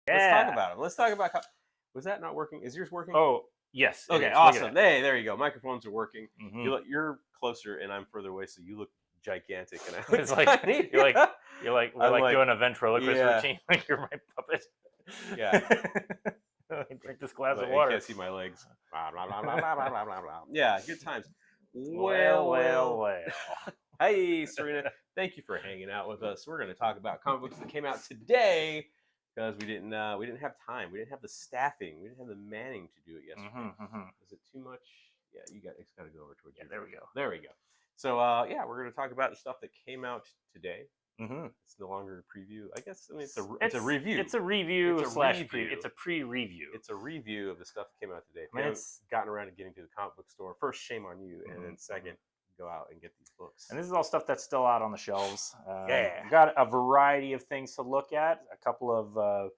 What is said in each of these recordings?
Let's talk Yeah. about it. Let's talk about. Was that not working? Is yours working? Oh, yes. Okay, awesome. Hey, there you go. Microphones are working. You're closer, and I'm further away, so you look gigantic, and I look It's like tiny. we're I'm like like, doing a ventriloquist yeah. routine. Like you're my puppet. Yeah. Drink this glass But of you water. can't see my legs. Blah, blah, blah, blah, blah, blah, blah, blah. Yeah, good times. Well. Hey, Serena, thank you for hanging out with us. We're going to talk about comic books that came out today because we didn't have time. We didn't have the staffing. We didn't have the manning to do it yesterday. Is it too much? Yeah, it's got to go over towards you. There we go. There we go. So yeah, we're going to talk about the stuff that came out today. It's no longer a preview. I guess it's a review. It's a review It's a slash review. it's a pre-review. It's a review of the stuff that came out today. If I mean, you haven't gotten around to getting to the comic book store, first, shame on you, and then second, go out and get these books. And this is all stuff that's still out on the shelves. Yeah. Got a variety of things to look at. A couple of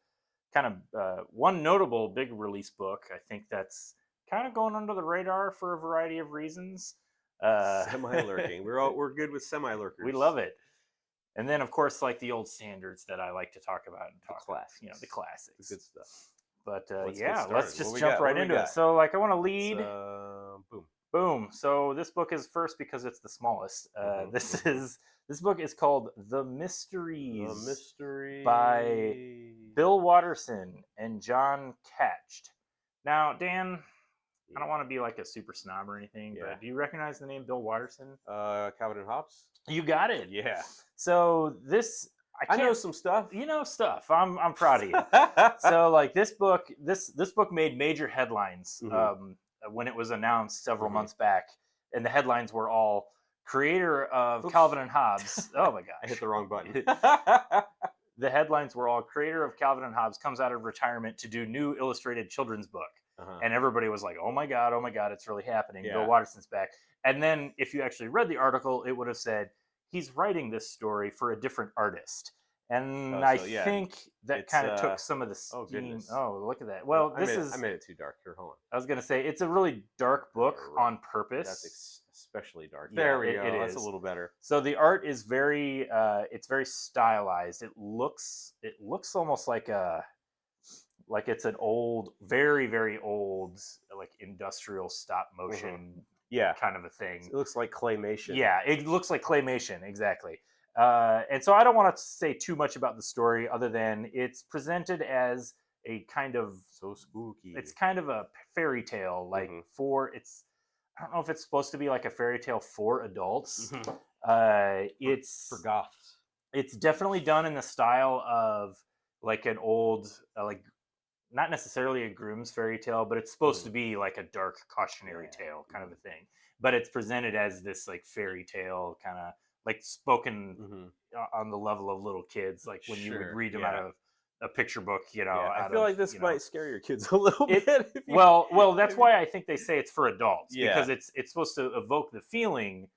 one notable big release book. I think that's kind of going under the radar for a variety of reasons. Semi-lurking. We're good with semi-lurkers. We love it. And then, of course, like the old standards that I like to talk about and talk about, the classics, the good stuff. But let's just jump right into it. So, like, I want to lead. Boom. So this book is first because it's the smallest. This book is called The Mysteries. The Mystery by Bill Watterson and John Catched. Now, Dan, I don't want to be like a super snob or anything, but do you recognize the name Bill Watterson? Calvin and Hobbes. You got it. Yeah. So this, I know some stuff. You know stuff. I'm proud of you. So like this book made major headlines when it was announced several months back, and the headlines were all creator of Calvin and Hobbes. Oh my god, I hit the wrong button. The headlines were all creator of Calvin and Hobbes comes out of retirement to do new illustrated children's book. And everybody was like, oh my god, it's really happening. Yeah. Bill Watterson's back. And then if you actually read the article, it would have said, he's writing this story for a different artist. And I think that kind of took some of the steam. Oh, look at that. Well, I made it too dark. Here, hold on. I was going to say, it's a really dark book on purpose. That's especially dark. Yeah, there we go. It That's is a little better. So the art is very, it's very stylized. It looks almost like it's an old, very, very old, like industrial stop motion kind of a thing. It looks like claymation. Yeah, it looks like claymation, exactly. And so I don't want to say too much about the story other than it's presented as a kind of... So spooky. It's kind of a fairy tale, like I don't know if it's supposed to be like a fairy tale for adults. It's... For goths. It's definitely done in the style of like an old, not necessarily a groom's fairy tale, but it's supposed to be like a dark cautionary tale kind of a thing. But it's presented as this like fairy tale kind of like spoken on the level of little kids, like when you would read them out of a picture book, you know. I feel like this might scare your kids a little bit. Well, that's why I think they say it's for adults because it's supposed to evoke the feeling.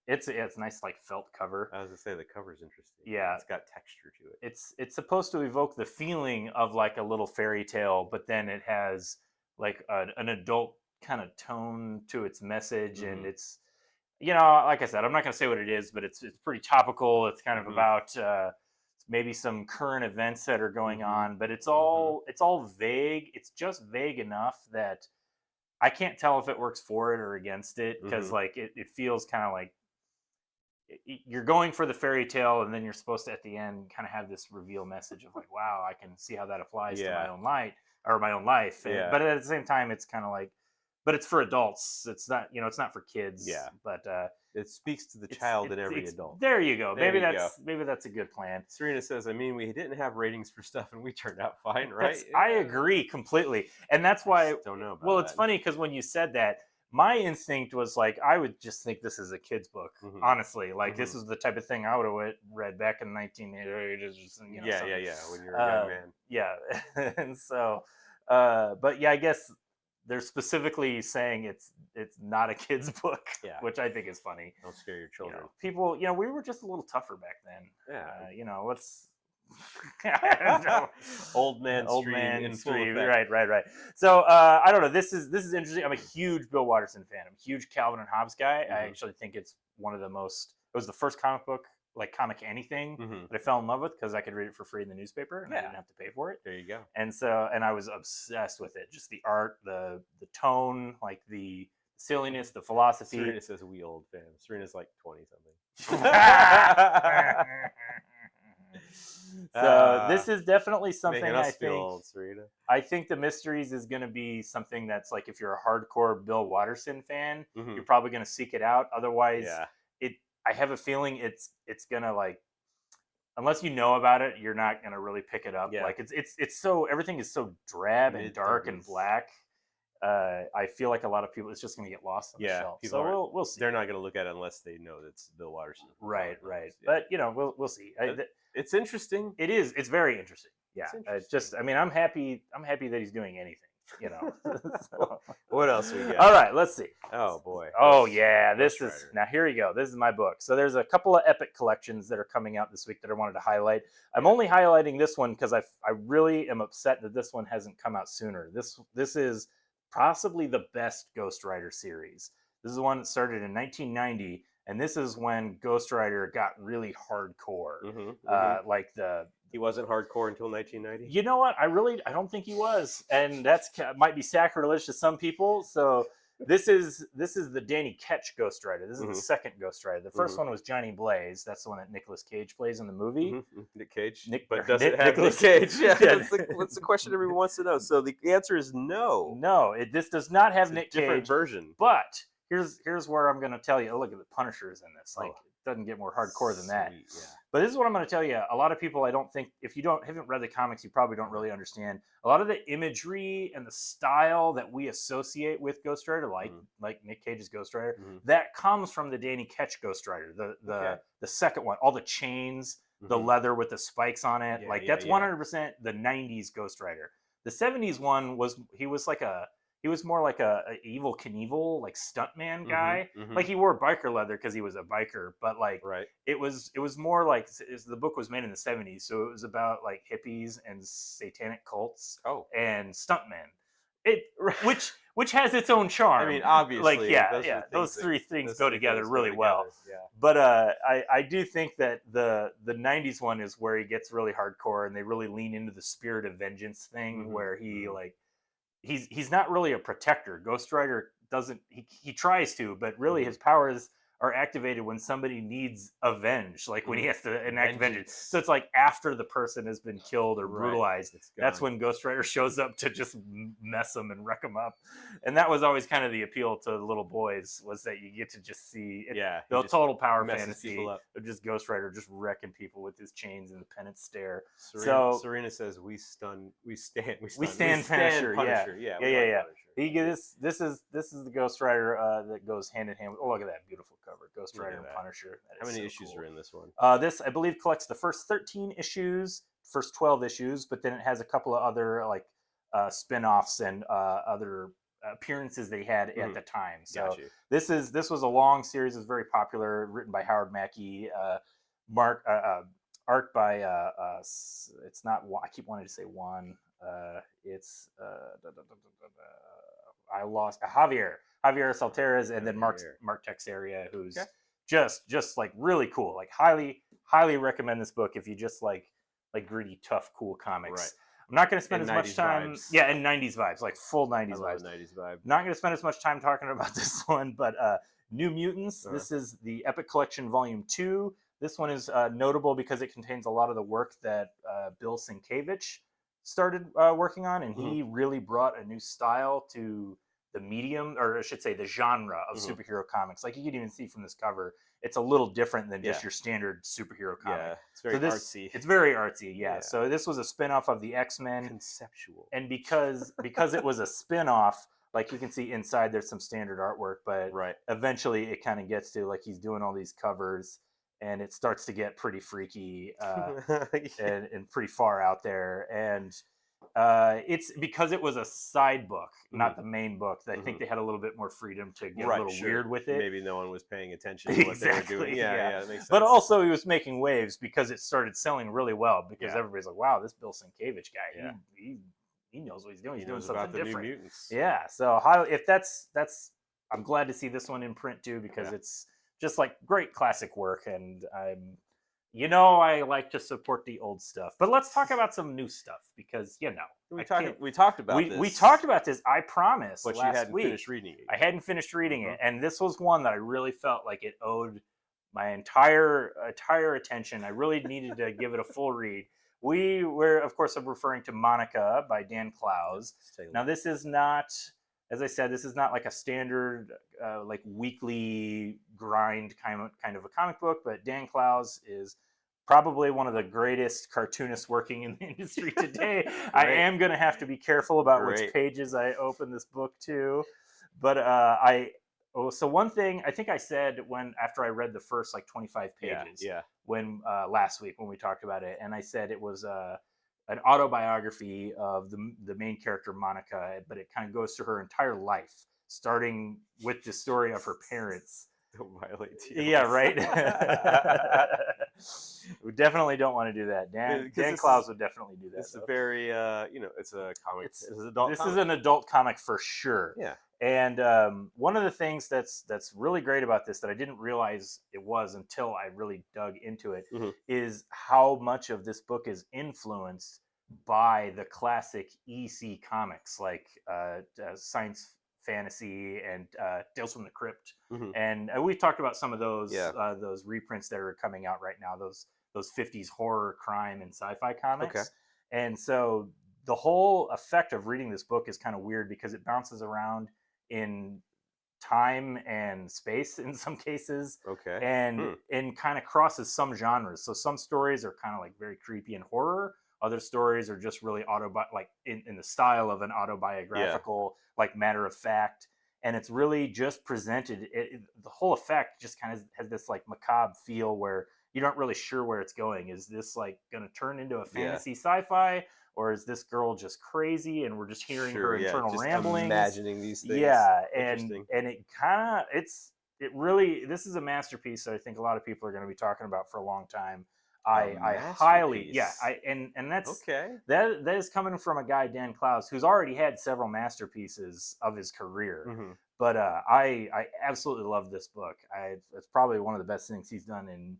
It's a nice like felt cover. I was gonna say the cover's interesting. Yeah, it's got texture to it. It's supposed to evoke the feeling of like a little fairy tale, but then it has like an adult kind of tone to its message, and it's, you know, like I said, I'm not gonna say what it is, but it's pretty topical. It's kind of about maybe some current events that are going on, but it's all vague. It's just vague enough that I can't tell if it works for it or against it because like it feels kind of like you're going for the fairy tale, and then you're supposed to at the end kind of have this reveal message of like, wow, I can see how that applies to my own life or my own life. And, but at the same time, it's kind of like, but it's for adults. It's not, you know, it's not for kids. Yeah. But it speaks to the child in every adult. There you go. Maybe that's a good plan. Serena says, I mean, we didn't have ratings for stuff and we turned out fine, right? I agree completely. And that's why, don't know about well, it's funny because when you said that, my instinct was like, I would just think this is a kid's book, honestly. Like, this is the type of thing I would have read back in 1980s. You know, when you're a young man. Yeah. And so, but yeah, I guess they're specifically saying it's not a kid's book, which I think is funny. Don't scare your children. You know, people, you know, we were just a little tougher back then. Yeah. You know, let's... Old man stream. Right. So I don't know. This is interesting. I'm a huge Bill Watterson fan. I'm a huge Calvin and Hobbes guy. I actually think it's one of the most. It was the first comic book like comic anything Mm-hmm. that I fell in love with because I could read it for free in the newspaper and I didn't have to pay for it. There you go. And I was obsessed with it. Just the art, the tone, like the silliness, the philosophy. Serena says we old fans. Serena's like 20 something. So this is definitely something making us I feel think. Old, Serena. I think the mysteries is going to be something that's like if you're a hardcore Bill Watterson fan, Mm-hmm. you're probably going to seek it out. Otherwise, yeah. I have a feeling it's gonna like, unless you know about it, you're not gonna really pick it up. Yeah. Like it's so everything is so drab and dark and black. I feel like a lot of people, it's just gonna get lost on the shelf. So we'll see. They're not gonna look at it unless they know that's Bill Watterson. Right. But you know, we'll see. It's interesting. It is. It's very interesting. Yeah. It's just, I mean, I'm happy that he's doing anything. You know. So. What else we got? All right, let's see. Oh boy. Oh yeah, this is now. Here you go. This is my book. So there's a couple of epic collections that are coming out this week that I wanted to highlight. I'm only highlighting this one because I really am upset that this one hasn't come out sooner. This is possibly the best Ghost Rider series. This is the one that started in 1990, and this is when Ghost Rider got really hardcore. Like he wasn't hardcore until 1990. You know what? I don't think he was, and that's might be sacrilege to some people. So this is the Danny Ketch Ghost Rider. This is the second Ghost Rider. The first one was Johnny Blaze. That's the one that Nicolas Cage plays in the movie. Nick Cage. But does it have Nicolas Cage? Yeah. That's the question everyone wants to know. So the answer is no. No, this does not have Nick Cage. Different version. But here's where I'm going to tell you. Oh, look at the Punisher's in this. Like, it doesn't get more hardcore than that. Yeah. But this is what I'm going to tell you. A lot of people, I don't think, if you haven't read the comics, you probably don't really understand. A lot of the imagery and the style that we associate with Ghost Rider, like Nick Cage's Ghost Rider, that comes from the Danny Ketch Ghost Rider, the second one. All the chains, the leather with the spikes on it, that's 100% the 90s Ghost Rider. The 70s one was he was more like a Evel Knievel, like stuntman guy. Like he wore biker leather because he was a biker, but like it was more like the book was made in the 70s, so it was about like hippies and satanic cults and stuntmen. Which has its own charm. I mean, obviously, like those three things go together really well. Yeah. But I do think that the 90s one is where he gets really hardcore and they really lean into the spirit of vengeance thing, where he like. He's not really a protector. Ghost Rider doesn't. He tries to, but really his powers are activated when somebody needs avenge, like when he has to enact vengeance. So it's like after the person has been killed or brutalized, that's when Ghost Rider shows up to just mess them and wreck them up. And that was always kind of the appeal to the little boys, was that you get to just see the total power fantasy of just Ghost Rider just wrecking people with his chains and the penance stare. Serena says we stand Punisher. Yeah. This is the Ghost Rider that goes hand in hand with. Oh, look at that beautiful cover, Ghost Rider and Punisher. How many issues are in this one? This, I believe, collects the first 13 issues, first 12 issues, but then it has a couple of other like spin-offs and other appearances they had at the time. So this was a long series. It was very popular, written by Howard Mackey, art by it's not. I keep wanting to say Juan. It's I lost Javier Salterez, and then Mark Texeria, who's just like really cool. Like highly recommend this book if you just like gritty, tough, cool comics. Right. I'm not going to spend as much time. Vibes. Yeah, and 90s vibes, like full 90s vibes. 90s vibe. Not going to spend as much time talking about this one, but New Mutants. This is the Epic Collection Volume 2. This one is notable because it contains a lot of the work that Bill Sienkiewicz started working on, and he really brought a new style to the medium, or I should say the genre of superhero comics. Like you can even see from this cover, it's a little different than just your standard superhero comic. Yeah, it's very artsy. It's very artsy, yeah. So this was a spin-off of the X-Men. Conceptual. And because it was a spin-off, like you can see inside there's some standard artwork, but eventually it kind of gets to like he's doing all these covers and it starts to get pretty freaky and pretty far out there. And it's because it was a side book, not the main book. I think they had a little bit more freedom to get a little weird with it. Maybe no one was paying attention to what they were doing. Yeah, that makes sense. But also he was making waves because it started selling really well because everybody's like, wow, this Bill Sienkiewicz guy, he knows what he's doing. He's doing something different. New Mutants. Yeah. So if that's I'm glad to see this one in print too because it's just like great classic work, and I like to support the old stuff, but let's talk about some new stuff because We I talked. can't. We talked about We this. we talked about this. I promise. but you last hadn't week. finished reading it. I hadn't finished reading Mhm. it, and this was one that I really felt like it owed my entire attention. I really needed to give it a full read. We were, of course, I'm referring to Monica by Dan Clowes. Now, this is not, as I said, this is not like a standard like weekly grind kind of a comic book, but Dan Clowes is probably one of the greatest cartoonists working in the industry today. I am going to have to be careful about which pages I open this book to, but so one thing I think I said after I read the first like 25 pages, when last week when we talked about it, and I said it was an autobiography of the main character Monica, but it kind of goes through her entire life, starting with the story of her parents. Don't violate TOS. Yeah, right. We definitely don't want to do that. Dan Clowes would definitely do that. It's a very, it's a comic. It's an adult. This is an adult comic for sure. Yeah. And one of the things that's really great about this that I didn't realize it was until I really dug into it is how much of this book is influenced by the classic EC comics like science fantasy and Tales from the Crypt, and we've talked about some of those those reprints that are coming out right now. Those 50s horror, crime, and sci-fi comics. Okay. And so the whole effect of reading this book is kind of weird because it bounces around in time and space in some cases. Okay. And kind of crosses some genres. So some stories are kind of like very creepy and horror. Other stories are just really like in the style of an autobiographical, like matter of fact. And it's really just presented. The whole effect just kind of has this like macabre feel where you're not really sure where it's going. Is this like going to turn into a fantasy sci-fi, or is this girl just crazy and we're just hearing her internal ramblings, imagining these things? Yeah, and it kind of it really, this is a masterpiece that I think a lot of people are going to be talking about for a long time. I highly, and that's okay. That is coming from a guy, Dan Clowes, who's already had several masterpieces of his career. But I absolutely love this book. It's probably one of the best things he's done in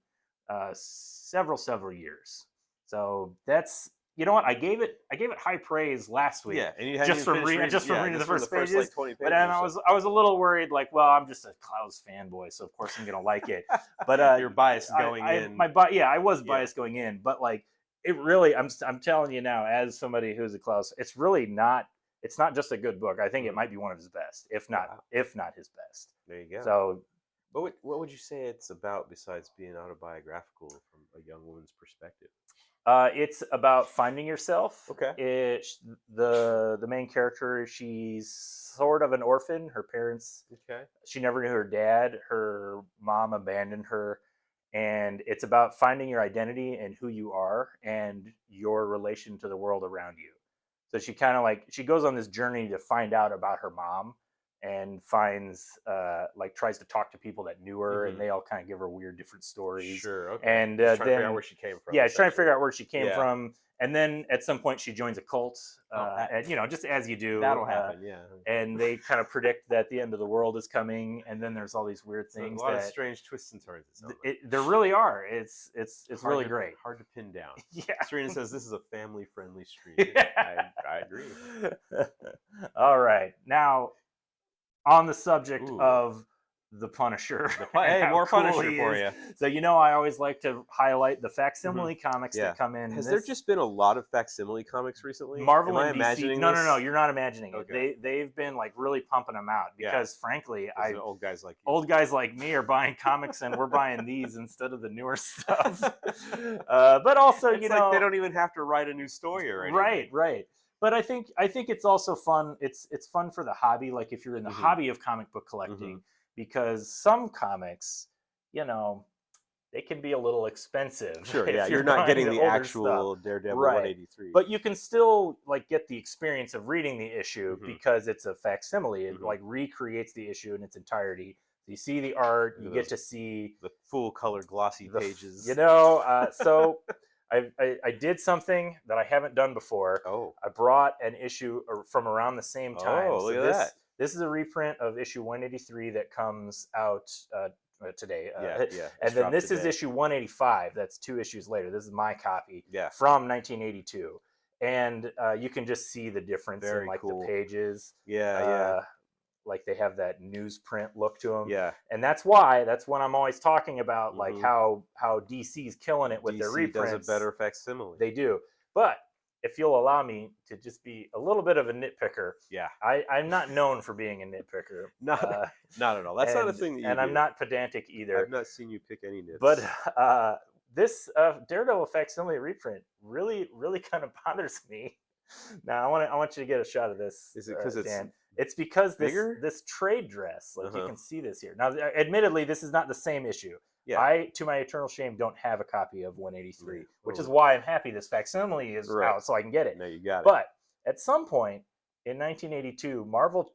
several years. So that's, you know what, I gave it high praise last week. Yeah, and you had just from reading the first pages. Like 20 pages. But then I was a little worried, like, well, I'm just a Clowes fanboy, so of course I'm gonna like it. But you're biased going in. I was biased going in, but like it really, I'm telling you now, as somebody who's a Clowes, it's really not. It's not just a good book. I think it might be one of his best, if not his best. There you go. So, what would you say it's about besides being autobiographical from a young woman's perspective? It's about finding yourself. Okay. The main character, she's sort of an orphan. Her parents, she never knew her dad. Her mom abandoned her. And it's about finding your identity and who you are and your relation to the world around you. So she kind of she goes on this journey to find out about her mom, and finds tries to talk to people that knew her, and they all kind of give her weird different stories. Sure. Okay. And trying to figure out where she came from. Yeah, she's trying to figure out where she came from. And then at some point she joins a cult, and just as you do. That'll happen, yeah. And they kind of predict that the end of the world is coming, and then there's all these weird things. A lot of strange twists and turns. There really are. It's really great. Hard to pin down. Yeah. Serena says this is a family-friendly stream. Yeah. I agree. All right, now on the subject of the Punisher. Hey, more Punisher for you. So I always like to highlight the facsimile comics that come in. Has there just been a lot of facsimile comics recently? Marvel and DC? Imagining No, you're not imagining it. They've been really pumping them out because frankly, old guys like me are buying comics, and we're buying these instead of the newer stuff. But also, they don't even have to write a new story or anything. Right. But I think it's also fun. It's fun for the hobby. Like if you're in the hobby of comic book collecting. Because some comics, they can be a little expensive. Sure, yeah, you're not getting the actual stuff. Daredevil 183. But you can still get the experience of reading the issue because it's a facsimile. It recreates the issue in its entirety. So you see the art, you get to see the full color glossy pages. So I did something that I haven't done before. I brought an issue from around the same time. Look at that. This is a reprint of issue 183 that comes out today. Yeah. And then dropped this is today. issue 185. That's 2 issues later. This is my copy Yeah. from 1982. And you can just see the difference Very in like cool. the pages. Yeah. Like they have that newsprint look to them. Yeah. And that's when I'm always talking about like Mhm. how DC's killing it with their DC reprints. does a better facsimile. They do. But if you'll allow me to just be a little bit of a nitpicker, Yeah. I'm not known for being a nitpicker. Not at all. That's not a thing that you do. And I'm not pedantic either. I've not seen you pick any nits. But this Daredevil facsimile reprint really kind of bothers me. Now I want you to get a shot of this. Is it because it's Dan? It's because bigger? this trade dress, like you can see this here. Now, admittedly, this is not the same issue. Yeah. I, to my eternal shame, don't have a copy of 183, which is why I'm happy this facsimile is out so I can get it. No, you got it. But at some point in 1982, Marvel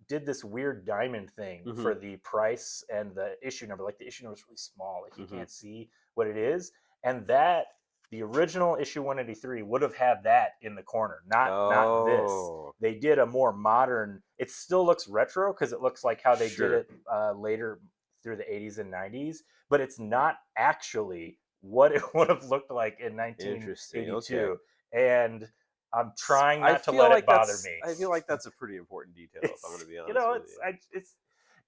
did this weird diamond thing for the price and the issue number. Like the issue number is really small, like you can't see what it is, and that the original issue 183 would have had that in the corner, not this. They did a more modern. It still looks retro because it looks like how they did it later through the 80s and 90s, but it's not actually what it would have looked like in 1982. Okay. And I'm trying not to let it bother me. I feel like that's a pretty important detail. If I'm going to be honest,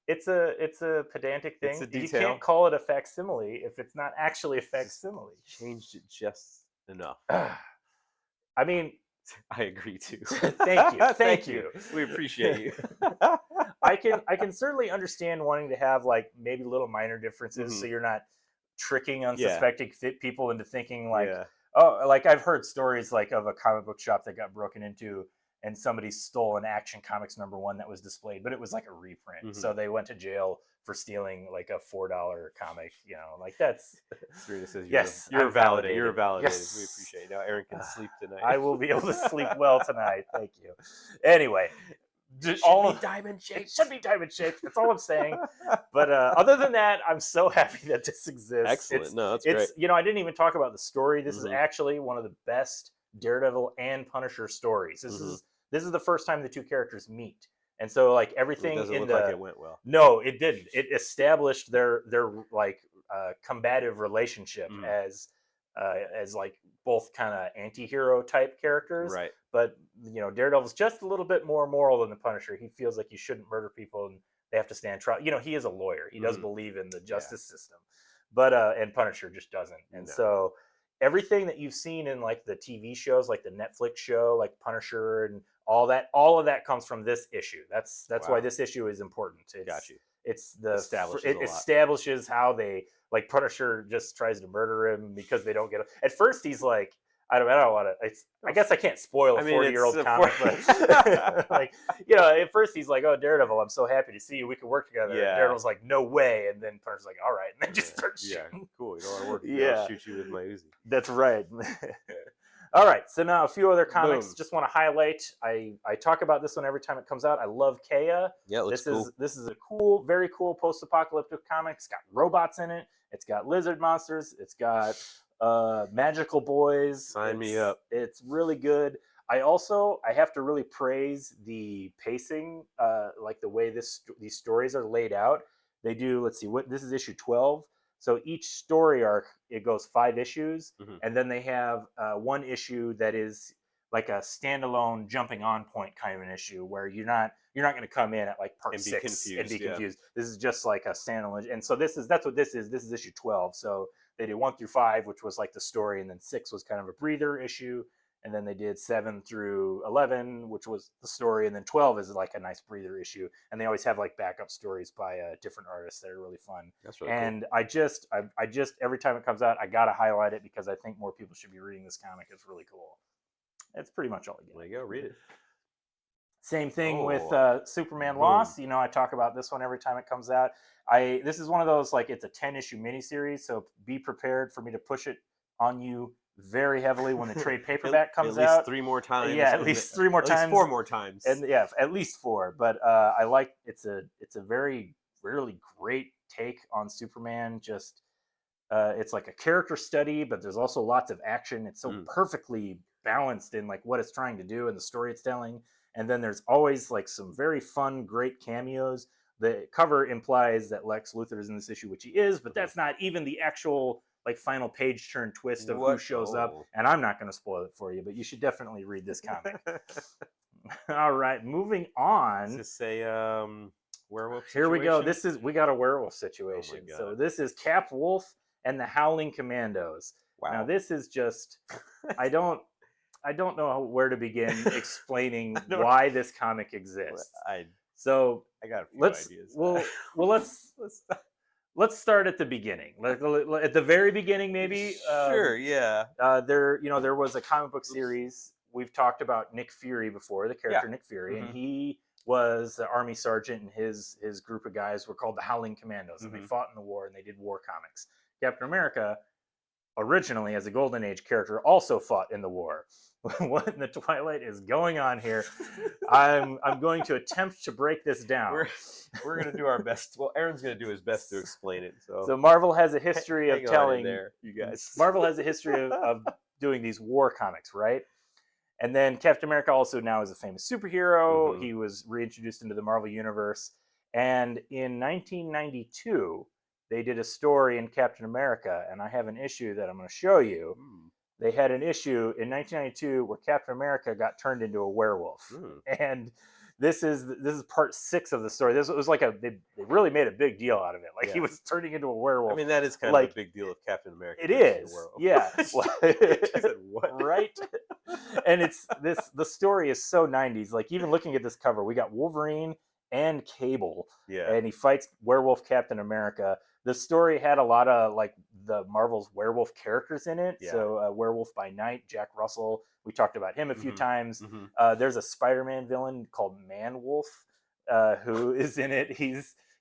it's a pedantic thing. It's a detail. You can't call it a facsimile if it's not actually a facsimile. Changed it just enough. I mean, I agree too. Thank you. We appreciate you. I can certainly understand wanting to have like maybe little minor differences, so you're not tricking unsuspecting people into thinking like, oh, like I've heard stories like of a comic book shop that got broken into and somebody stole an Action Comics #1 that was displayed, but it was like a reprint. So they went to jail for stealing like a $4 comic, like that's. Serena says, yes, you're validated. You're validated. Yes. We appreciate it. Now Aaron can sleep tonight. I will be able to sleep well tonight. Thank you. Anyway. It should be diamond shaped. That's all I'm saying. But other than that, I'm so happy that this exists. Excellent. That's great. I didn't even talk about the story. This is actually one of the best Daredevil and Punisher stories. This is the first time the two characters meet, and so like everything doesn't look like it went well. No, it didn't. It established their like combative relationship as like both kind of anti-hero type characters, right? But Daredevil's just a little bit more moral than the Punisher. He feels like you shouldn't murder people and they have to stand trial. He is a lawyer. He does believe in the justice system, but and Punisher just doesn't. And so everything that you've seen in like the TV shows, like the Netflix show, like Punisher and all of that comes from this issue. That's why this issue is important. Got you. It's establishes how they like Punisher just tries to murder him because they don't get him. At first he's like, I don't want to. I guess I can't spoil a 40-year-old comic, but like at first he's like, "Oh, Daredevil, I'm so happy to see you. We can work together." Yeah. And Daredevil's like, "No way!" And then Punisher's like, "All right," and then just starts shooting. Yeah, cool. You don't want to work together. I'll shoot you with my Uzi. That's right. All right, so now a few other comics. Just want to highlight. I talk about this one every time it comes out. I love Kea. Yeah, it looks cool. This is a cool, very cool post-apocalyptic comic. It's got robots in it. It's got lizard monsters. It's got magical boys. Sign me up. It's really good. I have to really praise the pacing, like the way these stories are laid out. They do. Let's see, this is issue 12. So each story arc, it goes 5 issues, and then they have one issue that is like a standalone jumping on point kind of an issue where you're not going to come in at like part 6 and be confused. This is just like a standalone, and so that's what this is. This is issue 12. So they did 1 through 5, which was like the story, and then 6 was kind of a breather issue, and then they did 7 through 11, which was the story, and then 12 is like a nice breather issue. And they always have like backup stories by different artists that are really fun. That's really cool. I just every time it comes out, I gotta highlight it because I think more people should be reading this comic. It's really cool. That's pretty much all I get. There you go, read it. Same thing with Superman Lost. I talk about this one every time it comes out. This is one of those, like, it's a 10-issue miniseries, so be prepared for me to push it on you very heavily when the trade paperback comes out. At least 3 more times. Yeah, at least 3 more times. 4 more times. And yeah, at least 4. But I like it's a very really great take on Superman. Just it's like a character study, but there's also lots of action. It's so perfectly balanced in like what it's trying to do and the story it's telling. And then there's always like some very fun, great cameos. the cover implies that Lex Luthor is in this issue, which he is, but that's not even the actual like final page turn twist of who shows up. And I'm not going to spoil it for you, but you should definitely read this comic. All right, moving on. Is this a werewolf situation? Here we go. We got a werewolf situation. Oh, so this is Cap Wolf and the Howling Commandos. Wow. Now this is just I don't know where to begin explaining why this comic exists. I got a few ideas. Let's start at the beginning. At the very beginning, maybe. Sure. Yeah. There was a comic book series. We've talked about Nick Fury before, the character Nick Fury, and he was the army sergeant, and his group of guys were called the Howling Commandos, and they fought in the war, and they did war comics. Captain America, originally as a Golden Age character, also fought in the war. What in the Twilight is going on here? I'm going to attempt to break this down. We're going to do our best. Well, Aaron's going to do his best to explain it. So Marvel has a history of telling there, you guys. Marvel has a history of doing these war comics, right? And then Captain America also now is a famous superhero. He was reintroduced into the Marvel Universe. And in 1992, they did a story in Captain America, and I have an issue that I'm going to show you. They had an issue in 1992 where Captain America got turned into a werewolf. And this is part 6 of the story. This was like they really made a big deal out of it. Like he was turning into a werewolf. I mean, that is kind of a big deal of Captain America. It is. Yeah. What? Right? And the story is so 90s. Like even looking at this cover, we got Wolverine and Cable. Yeah. And he fights werewolf Captain America. The story had a lot of like the Marvel's werewolf characters in it. Yeah. So Werewolf by Night, Jack Russell. We talked about him a few times. There's a Spider-Man villain called Man-Wolf who is in it.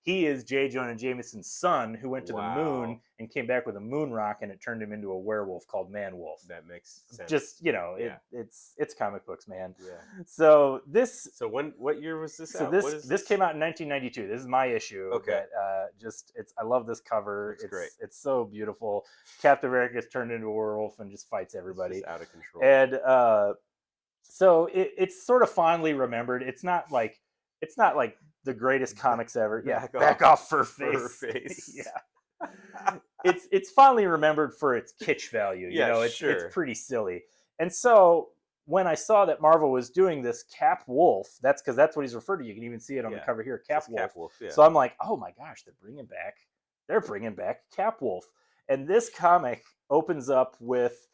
He is J. Jonah Jameson's son who went to the moon and came back with a moon rock, and it turned him into a werewolf called Man-Wolf. That makes sense. Just, it's comic books, man. Yeah. So what year was this out? This came out in 1992. This is my issue. Okay. I love this cover. It's great. It's so beautiful. Captain America gets turned into a werewolf and just fights everybody. It's just out of control. And so it's sort of fondly remembered. It's not like the greatest comics ever. Back off, fur face. Yeah. It's fondly remembered for its kitsch value. It's pretty silly. And so when I saw that Marvel was doing this Cap Wolf, that's because that's what he's referred to. You can even see it on the cover here, Cap Wolf. Yeah. So I'm like, oh my gosh, they're bringing back Cap Wolf. And this comic opens up with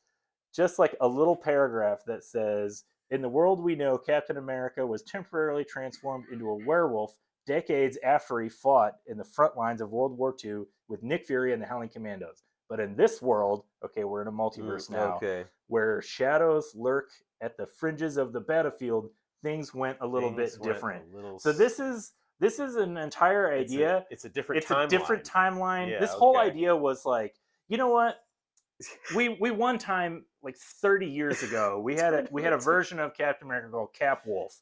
just like a little paragraph that says, in the world we know, Captain America was temporarily transformed into a werewolf decades after he fought in the front lines of World War II with Nick Fury and the Howling Commandos. But in this world, we're in a multiverse now, where shadows lurk at the fringes of the battlefield, things went a little bit different. So this is an entire idea. It's a different timeline. It's a different timeline. Yeah, this whole idea was like, you know what? We one time, like 30 years ago, we had a version of Captain America called Cap Wolf.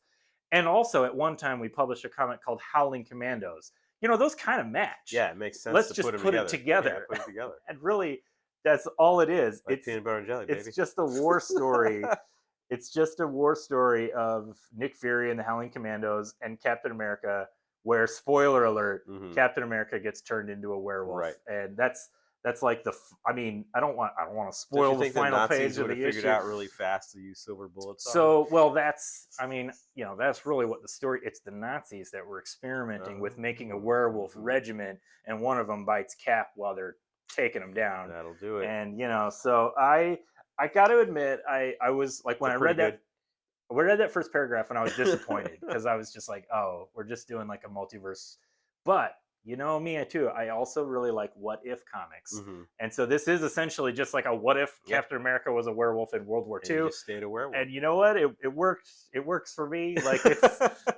And also at one time we published a comic called Howling Commandos. Those kind of match. Yeah, it makes sense. Let's to just put it together. Yeah, put it together. And really, that's all it is. Like peanut butter and jelly, baby. It's just a war story. It's just a war story of Nick Fury and the Howling Commandos and Captain America, where, spoiler alert, Captain America gets turned into a werewolf. Right. And that's like I don't want to spoil the final page of the issue. Figured out really fast to use silver bullets. That's really what the story. It's the Nazis that were experimenting with making a werewolf regiment, and one of them bites Cap while they're taking him down. That'll do it. And so I got to admit, I was like, when I read that first paragraph, and I was disappointed because I was just like, oh, we're just doing like a multiverse. But me too. I also really like what if comics, and so this is essentially just like a what if Captain America was a werewolf in World War II. And he just stayed a werewolf. And you know what? It worked. It works for me. Like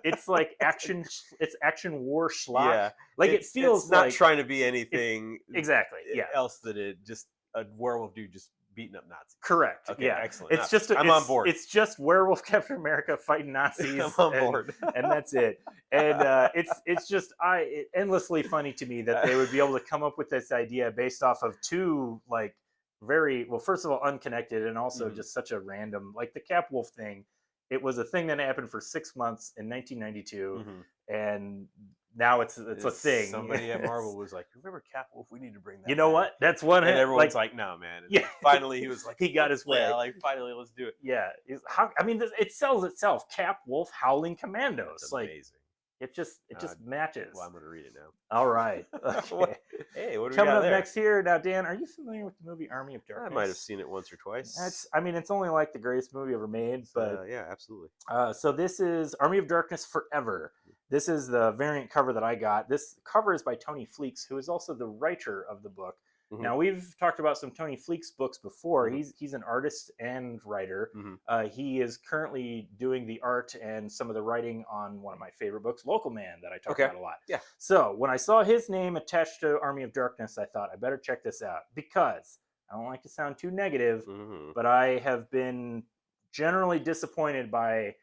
it's like action. It's action war schlock. Yeah. Like it feels it's not trying to be anything exactly. Yeah. Else that it just a werewolf dude just beating up Nazis. Correct. Okay, yeah. Excellent. I'm on board. It's just werewolf Captain America fighting Nazis. I'm on board. And that's it. And it's just endlessly funny to me that they would be able to come up with this idea based off of two like very first of all unconnected, and also just such a random, like the Cap Wolf thing. It was a thing that happened for 6 months in 1992, and now it's a thing. Somebody at Marvel was like, "Remember Cap Wolf? We need to bring that." You know back. what? That's one. And everyone's like, "No, man." And Yeah. finally, he was like, He got his way. Yeah, like finally, let's do it. Yeah. I mean, it sells itself. Cap Wolf Howling Commandos. That's Like amazing. it just matches. Well, I'm gonna read it now. All right. Okay. Hey, what do we Coming got up there? next here now, Dan, are you familiar with the movie Army of Darkness? I might have seen it once or twice. It's only like the greatest movie ever made, but yeah, absolutely. so this is Army of Darkness Forever. This is the variant cover that I got. This cover is by Tony Fleecs, who is also the writer of the book. Mm-hmm. Now, we've talked about some Tony Fleecs books before. Mm-hmm. He's an artist and writer. Mm-hmm. He is currently doing the art and some of the writing on one of my favorite books, Local Man, that I talk about a lot. Yeah. So when I saw his name attached to Army of Darkness, I thought I better check this out because I don't like to sound too negative, but I have been generally disappointed by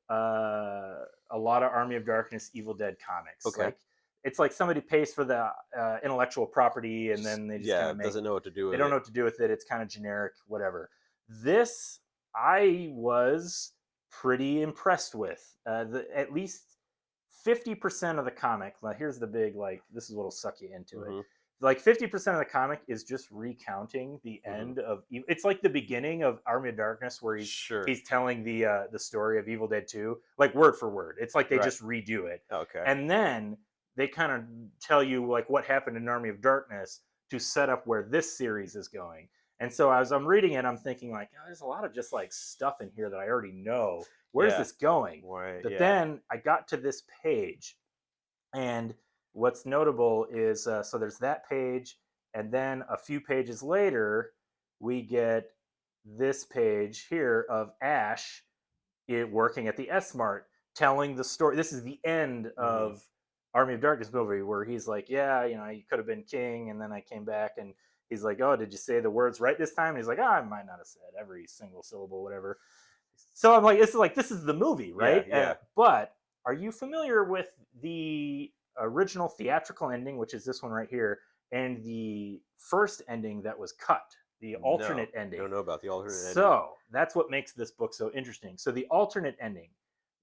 a lot of Army of Darkness Evil Dead comics. Okay. Like, it's like somebody pays for the intellectual property and then they just kind of doesn't know what to do with it. They don't know what to do with it. It's kind of generic, whatever. This, I was pretty impressed with. At least 50% of the comic, like, here's the big, like, this is what'll suck you into it. Like 50% of the comic is just recounting the end of. It's like the beginning of Army of Darkness, where he's telling the story of Evil Dead 2, like word for word. It's like they just redo it. Okay. And then they kind of tell you like what happened in Army of Darkness to set up where this series is going. And so as I'm reading it, I'm thinking like, oh, there's a lot of just like stuff in here that I already know. Where's this going? Right. But then I got to this page, and what's notable is so there's that page, and then a few pages later, we get this page here of Ash working at the S-Mart, telling the story. This is the end of Army of Darkness movie, where he's like, yeah, you know, you could have been king, and then I came back, and he's like, oh, did you say the words right this time? And he's like, I might not have said every single syllable, whatever. So I'm like, this is the movie, right? Yeah. But are you familiar with the original theatrical ending, which is this one right here, and the first ending that was cut, the alternate ending? I don't know about the alternate ending. So that's what makes this book so interesting. So the alternate ending,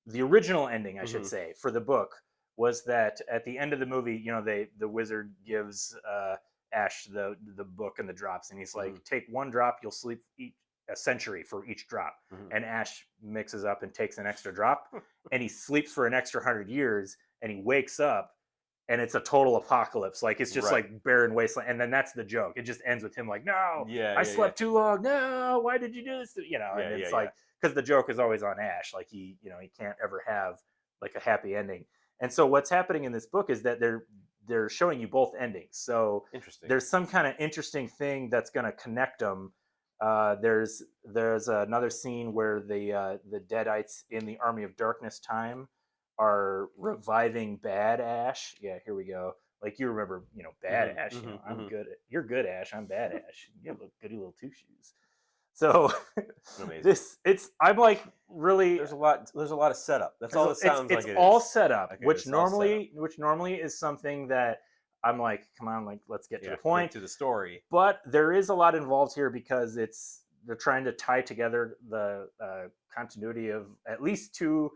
the original ending, I should say, for the book was that at the end of the movie, you know, the wizard gives Ash the book and the drops, and he's like, take one drop, you'll sleep a century for each drop. And Ash mixes up and takes an extra drop, and he sleeps for an extra 100 years, and he wakes up, and it's a total apocalypse. Like, it's just like barren wasteland. And then that's the joke. It just ends with him like, no, I slept too long. No, why did you do this? You know, and it's like, because the joke is always on Ash. Like, he can't ever have like a happy ending. And so what's happening in this book is that they're showing you both endings. So there's some kind of interesting thing that's going to connect them. There's another scene where the Deadites in the Army of Darkness time are reviving Bad Ash. Yeah, here we go. Like, you remember, you know, Bad Ash. You know, I'm good. You're good, Ash. I'm Bad Ash. You have goody little two shoes. So I'm like, really. There's a lot of setup. That's all it sounds like. It's all set up, which normally is something that I'm like, come on, like, let's get to the point, get to the story. But there is a lot involved here because they're trying to tie together the continuity of at least two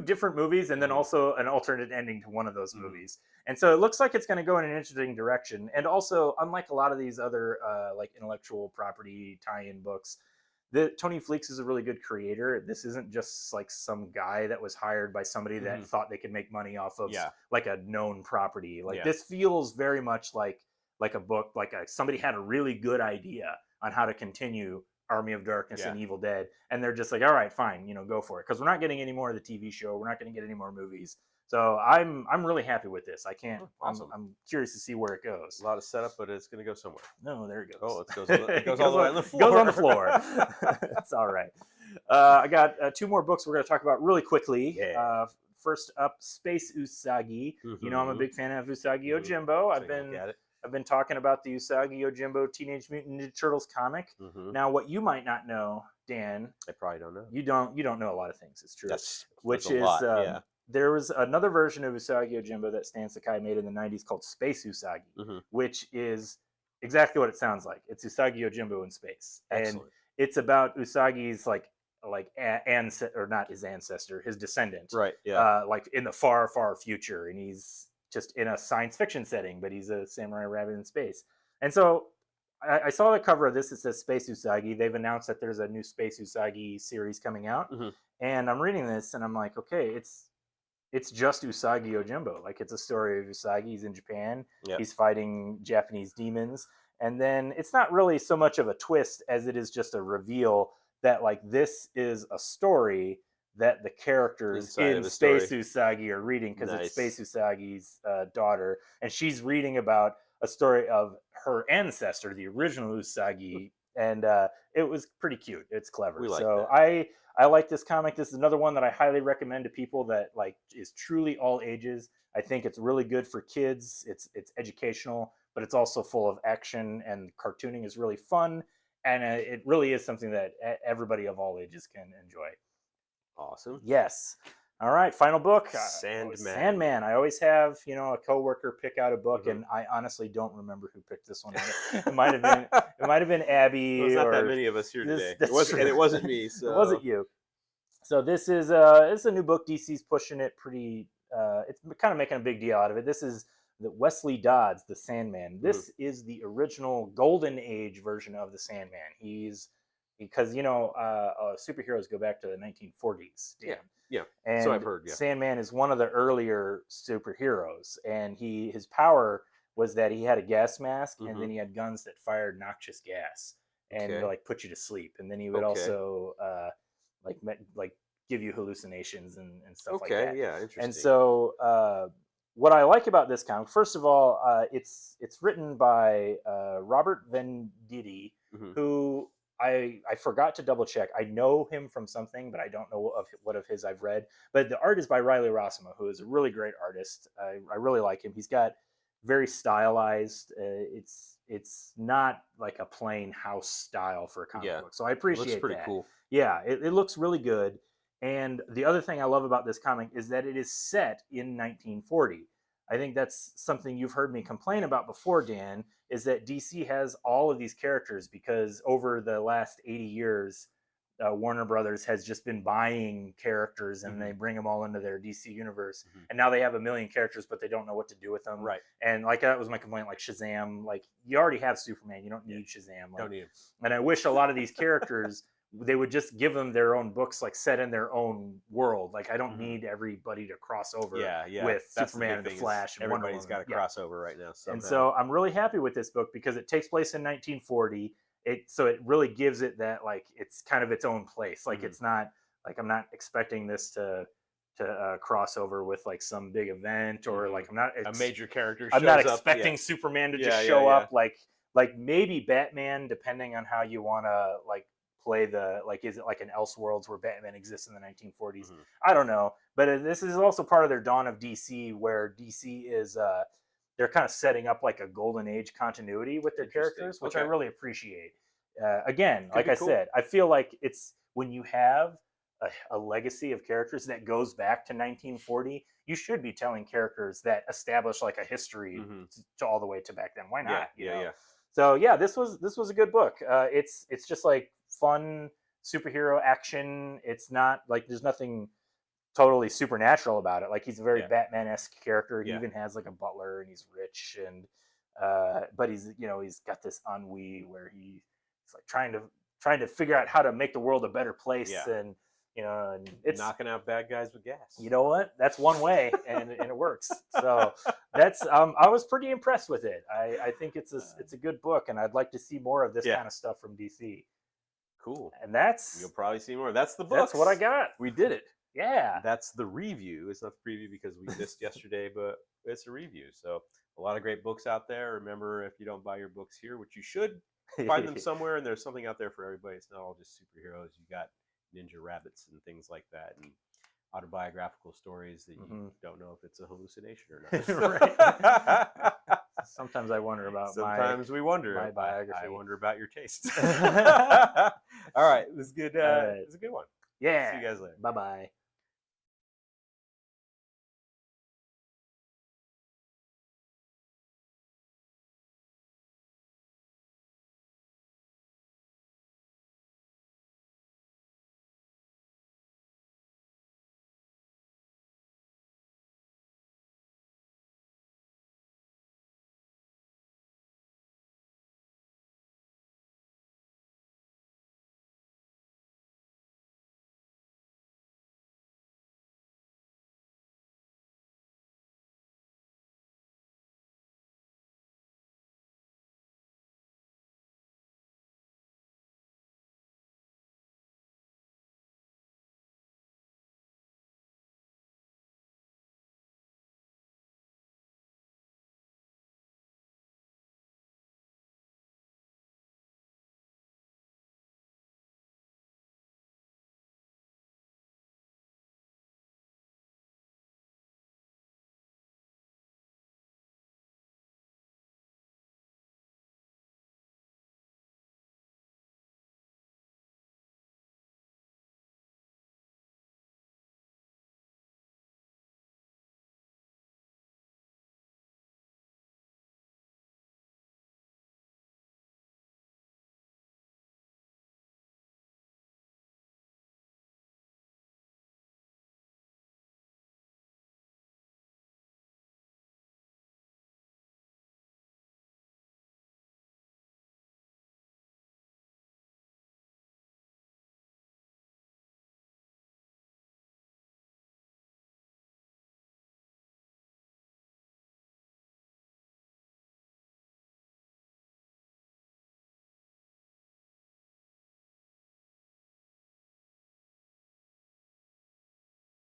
different movies, and then also an alternate ending to one of those movies. And so it looks like it's going to go in an interesting direction. And also, unlike a lot of these other like intellectual property tie-in books, Tony Fleecs is a really good creator. This isn't just like some guy that was hired by somebody that thought they could make money off of like a known property. Like, this feels very much like a book, like somebody had a really good idea on how to continue Army of Darkness and Evil Dead, and they're just like, all right, fine, you know, go for it, because we're not getting any more of the TV show, we're not going to get any more movies. So I'm really happy with this. I can't. Awesome. I'm curious to see where it goes. A lot of setup, but it's going to go somewhere. No, there it goes. Oh, it goes all the way on the floor. Goes on the floor. That's all right. I got 2 more books we're going to talk about really quickly. Yeah. First up, Space Usagi. You know, I'm a big fan of Usagi Yojimbo. I've been talking about the Usagi Yojimbo Teenage Mutant Ninja Turtles comic. Now, what you might not know, Dan, I probably don't know. You don't know a lot of things. It's true. That's a lot. There was another version of Usagi Yojimbo that Stan Sakai made in the 90s called Space Usagi, which is exactly what it sounds like. It's Usagi Yojimbo in space. Excellent. And it's about Usagi's like like or not his ancestor, his descendant, Right. Yeah. like in the far, far future, and he's just in a science fiction setting, but he's a samurai rabbit in space. And so I saw the cover of this. It says Space Usagi. They've announced that there's a new Space Usagi series coming out, and I'm reading this, and I'm like, okay, it's just Usagi Yojimbo. Like, it's a story of Usagi. He's in Japan. Yep. He's fighting Japanese demons. And then it's not really so much of a twist as it is just a reveal that, like, this is a story that the characters Inside in Space Usagi are reading, because it's Space Usagi's daughter. And she's reading about a story of her ancestor, the original Usagi. And it was pretty cute. It's clever. We like so that. I like this comic. This is another one that I highly recommend to people that like is truly all ages. I think it's really good for kids. It's educational, but it's also full of action, and cartooning is really fun. And it really is something that everybody of all ages can enjoy. Awesome. Yes. All right, final book. Sandman. Sandman. I always have, a coworker pick out a book, and I honestly don't remember who picked this one out. It might have been Abby. Well, there's not that many of us here today. And it wasn't me. So. It wasn't you. So this is a new book. DC's pushing it pretty. It's kind of making a big deal out of it. This is the Wesley Dodds, the Sandman. This is the original Golden Age version of the Sandman. Because superheroes go back to the 1940s. Dan. Yeah. And so I've heard. Yeah. Sandman is one of the earlier superheroes, and his power was that he had a gas mask, and then he had guns that fired noxious gas and like put you to sleep, and then he would also like give you hallucinations and stuff like that. Yeah, interesting. And so what I like about this comic, first of all, it's written by Robert Venditti, who I forgot to double check. I know him from something, but I don't know what of his I've read. But the art is by Riley Rossmo, who is a really great artist. I really like him. He's got very stylized. It's not like a plain house style for a comic book. So I appreciate that. Looks pretty cool. Yeah, it looks really good. And the other thing I love about this comic is that it is set in 1940. I think that's something you've heard me complain about before, Dan, is that DC has all of these characters because over the last 80 years, Warner Brothers has just been buying characters and they bring them all into their DC universe. And now they have 1 million characters, but they don't know what to do with them. Right. And like that was my complaint, like Shazam, like you already have Superman. You don't need Shazam. Like, don't need him. And I wish a lot of these characters, they would just give them their own books, like set in their own world. Like I don't need everybody to cross over with Superman and the Flash. And everybody's got a crossover right now. Somehow. And so I'm really happy with this book because it takes place in 1940. So it really gives it that, like, it's kind of its own place. Like it's not like I'm not expecting this to cross over with like some big event or like I'm not a major character. I'm not expecting Superman to just show up. Like maybe Batman, depending on how you want to like play the, like, is it like an Elseworlds where Batman exists in the 1940s? I don't know, but this is also part of their Dawn of DC, where DC is they're kind of setting up like a golden age continuity with their characters, which I really appreciate. Again, like I said, I feel like it's when you have a legacy of characters that goes back to 1940, you should be telling characters that establish like a history to all the way to back then. Why not? Yeah. So yeah, this was a good book. It's just like fun superhero action. It's not like there's nothing totally supernatural about it. Like he's a very Batman-esque character. He even has like a butler, and he's rich, and but he's got this ennui where he's like trying to figure out how to make the world a better place, and and it's knocking out bad guys with gas. You know what? That's one way, and it works. So that's I was pretty impressed with it. I think it's a good book, and I'd like to see more of this kind of stuff from DC. Cool. And you'll probably see more. That's the book. That's what I got. We did it. Yeah. That's the review. It's not the preview because we missed yesterday, but it's a review. So a lot of great books out there. Remember, if you don't buy your books here, which you should, find them somewhere, and there's something out there for everybody. It's not all just superheroes. You got ninja rabbits and things like that, and autobiographical stories that you don't know if it's a hallucination or not. Sometimes I wonder about my biography. I wonder about your taste. All right, this is good. It's a good one. Yeah. See you guys later. Bye-bye.